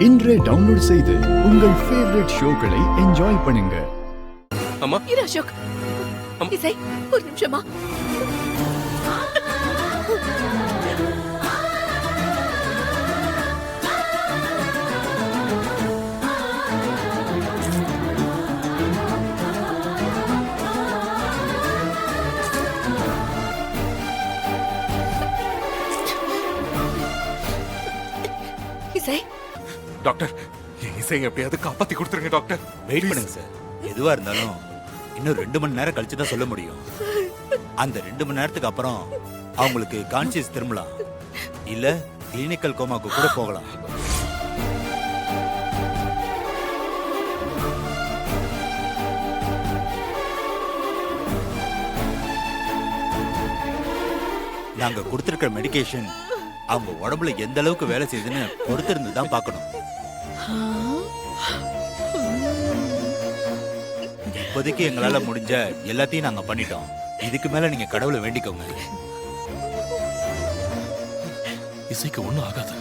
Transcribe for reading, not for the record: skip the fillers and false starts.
இன்றே டவுன்லோட் செய்து உங்கள் ஃபேவரட் ஷோக்களை என்ஜாய் பண்ணுங்க. அம்மா இரு அசோக். இசை ஒரு நிமிஷமா. இசை டாக்டர் இசை எப்படியாவது காப்பாத்தி கொடுத்துருங்க டாக்டர். வெயிட் பண்ணுங்க சார். எதுவா இருந்தாலும் இன்னும் 2 மணி நேரம் கழிச்சு தான் சொல்ல முடியும். அந்த 2 மணி நேரத்துக்கு அப்புறம் அவங்களுக்கு கான்சியஸ் திரும்பலாம், இல்ல கிளினிக்கல் கோமாக்கு கூட போகலாம். நாங்க கொடுத்திருக்கிற மெடிகேஷன் அவங்க உடம்புல எந்த அளவுக்கு வேலை செய்யுதுன்னு பொறுத்திருந்து தான் பார்க்கணும். இப்போதைக்கு எங்களால முடிஞ்ச எல்லாத்தையும் நாங்க பண்ணிட்டோம். இதுக்கு மேல நீங்க கடவுளை வேண்டிக்கோங்க. இசைக்கு ஒண்ணும் ஆகாது.